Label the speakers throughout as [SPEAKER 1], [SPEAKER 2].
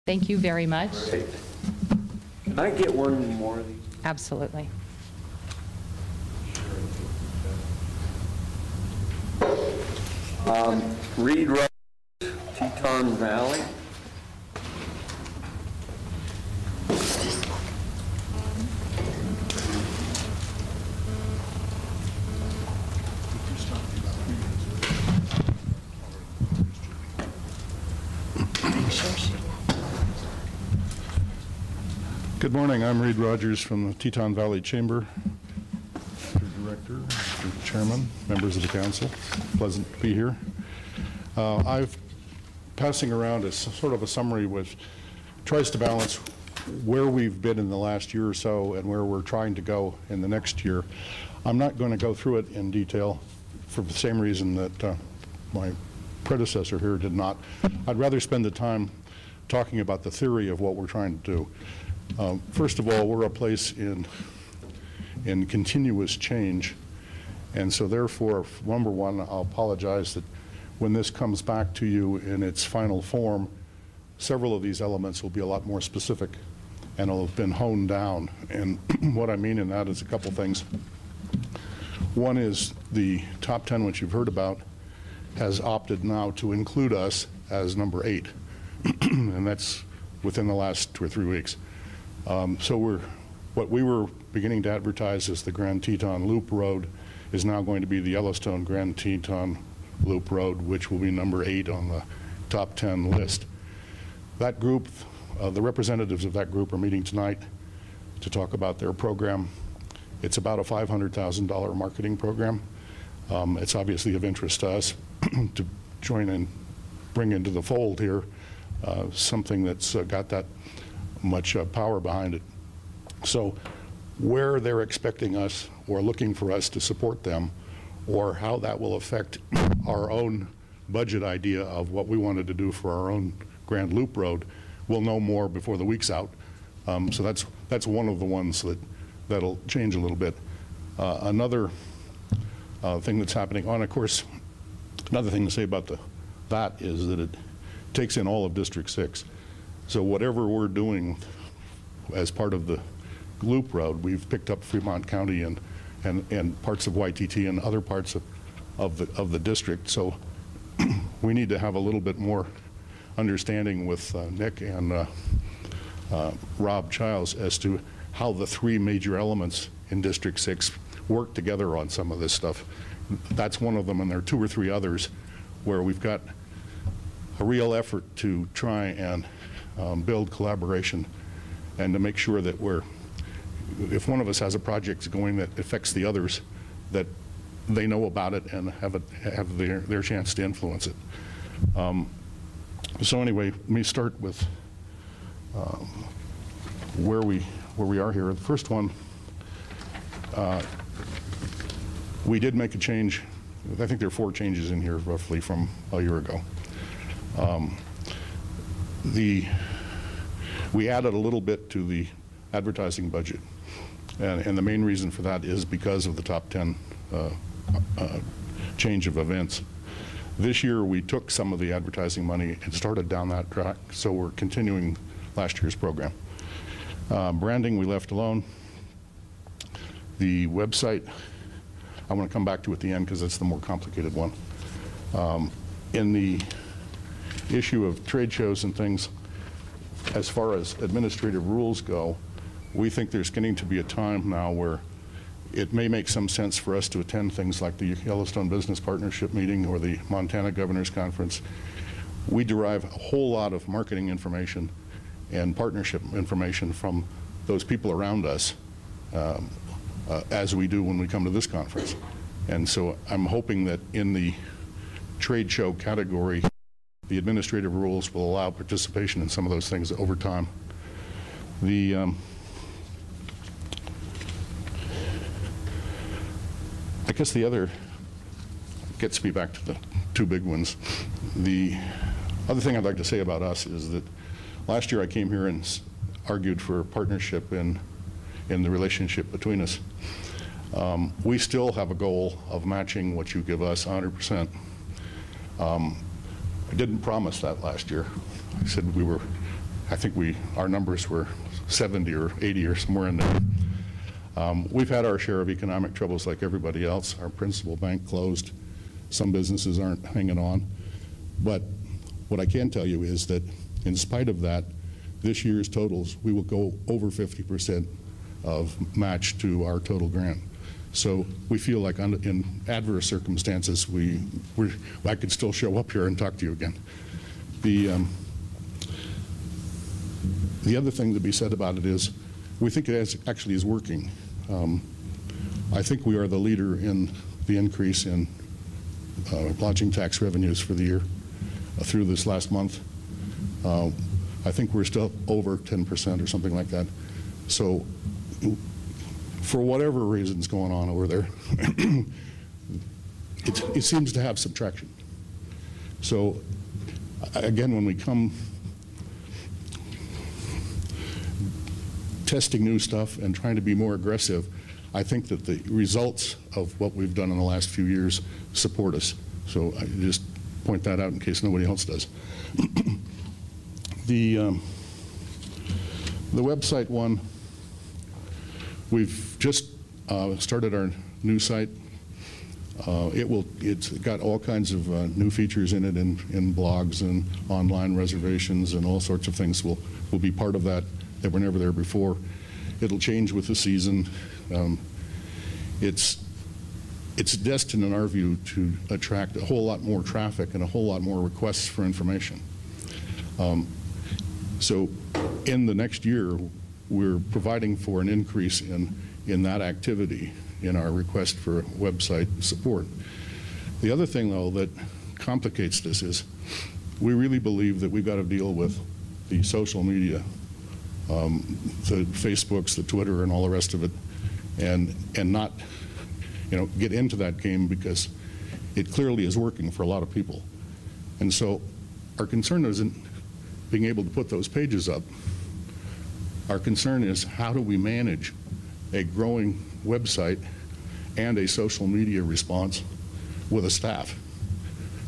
[SPEAKER 1] Thank you very much.
[SPEAKER 2] Great. Can I get one more of these?
[SPEAKER 1] Absolutely.
[SPEAKER 2] Reed Road, Teton Valley.
[SPEAKER 3] Good morning. I'm Reed Rogers from the Teton Valley Chamber. Mr. Director, Mr. Chairman, members of the council. Pleasant to be here. I've passing around a sort of a summary which tries to balance where we've been in the last year or so and where we're trying to go in the next year. I'm not going to go through it in detail for the same reason that my predecessor here did not. I'd rather spend the time talking about the theory of what we're trying to do. First of all, we're a place in continuous change, and so therefore, number one, I'll apologize that when this comes back to you in its final form, several of these elements will be a lot more specific and will have been honed down. And what I mean in that is a couple things. One is the top 10, which you've heard about, has opted now to include us as number 8, and that's within the last 2 or 3 weeks. So what we were beginning to advertise as the Grand Teton Loop Road is now going to be the Yellowstone Grand Teton Loop Road, which will be number 8 on the top 10 list. That group, the representatives of that group are meeting tonight to talk about their program. It's about a $500,000 marketing program. It's obviously of interest to us to join and bring into the fold here something that's got that much power behind it. So where they're expecting us or looking for us to support them, or how that will affect our own budget idea of what we wanted to do for our own Grand Loop Road, we'll know more before the week's out. So that's one of the ones that'll change a little bit. Another thing that's happening on, of course, another thing to say about that is that it takes in all of District 6. So whatever we're doing as part of the Loop Road, we've picked up Fremont County and parts of YTT and other parts of the district. So we need to have a little bit more understanding with Nick and Rob Childs as to how the 3 major elements in District 6 work together on some of this stuff. That's one of them, and there are 2 or 3 others where we've got a real effort to try and build collaboration and to make sure that if one of us has a project going that affects the others, that they know about it and have their chance to influence it. So anyway, let me start with where we are here. The first one, we did make a change. I think there are 4 changes in here roughly from a year ago. We added a little bit to the advertising budget, and the main reason for that is because of the top 10 change of events. This year we took some of the advertising money and started down that track, so we're continuing last year's program. Branding we left alone. The website, I want to come back to at the end because it's the more complicated one. In the issue of trade shows and things, as far as administrative rules go, we think there's getting to be a time now where it may make some sense for us to attend things like the Yellowstone Business Partnership meeting or the Montana Governor's Conference. We derive a whole lot of marketing information and partnership information from those people around us, as we do when we come to this conference. And so I'm hoping that in the trade show category, the administrative rules will allow participation in some of those things over time. I guess the other gets me back to the 2 big ones. The other thing I'd like to say about us is that last year I came here and argued for a partnership in the relationship between us. We still have a goal of matching what you give us 100%. I didn't promise that last year. I said we were I think our numbers were 70 or 80 or somewhere in there. We've had our share of economic troubles like everybody else. Our principal bank closed. Some businesses aren't hanging on. But what I can tell you is that in spite of that, this year's totals, we will go over 50% of match to our total grant. So we feel like in adverse circumstances, I could still show up here and talk to you again. The other thing to be said about it is we think it actually is working. I think we are the leader in the increase in lodging tax revenues for the year through this last month. I think we're still over 10% or something like that. So for whatever reason's going on over there, it seems to have some traction. So again, when we come testing new stuff and trying to be more aggressive, I think that the results of what we've done in the last few years support us. So I just point that out in case nobody else does. The website one, we've just started our new site. It's got all kinds of new features in it, in blogs and online reservations and all sorts of things will be part of that were never there before. It'll change with the season. It's destined, in our view, to attract a whole lot more traffic and a whole lot more requests for information. So in the next year, we're providing for an increase in that activity in our request for website support. The other thing, though, that complicates this is we really believe that we've got to deal with the social media, the Facebooks, the Twitter, and all the rest of it, and not, get into that game because it clearly is working for a lot of people. And so our concern isn't being able to put those pages up. Our concern is how do we manage a growing website and a social media response with a staff.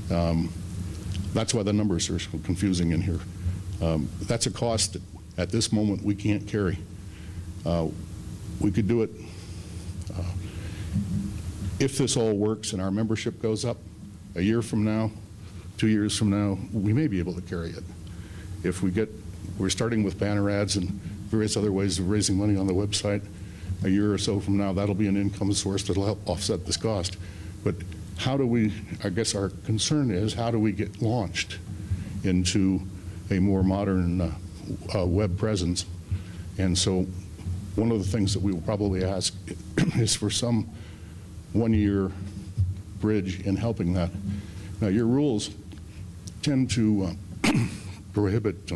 [SPEAKER 3] That's why the numbers are so confusing in here. That's a cost that at this moment we can't carry. We could do it if this all works and our membership goes up a year from now, 2 years from now, we may be able to carry it. If we're starting with banner ads and various other ways of raising money on the website, a year or so from now, that'll be an income source that'll help offset this cost. But how do we, I guess our concern is, how do we get launched into a more modern web presence? And so one of the things that we will probably ask is for some one-year bridge in helping that. Now, your rules tend to prohibit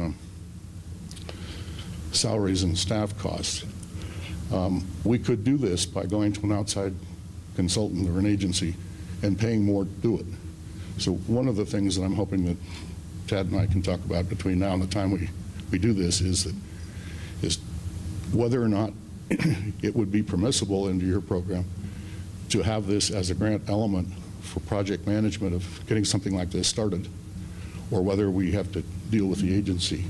[SPEAKER 3] salaries and staff costs. We could do this by going to an outside consultant or an agency and paying more to do it. So one of the things that I'm hoping that Tad and I can talk about between now and the time we do this is whether or not it would be permissible into your program to have this as a grant element for project management of getting something like this started, or whether we have to deal with the agency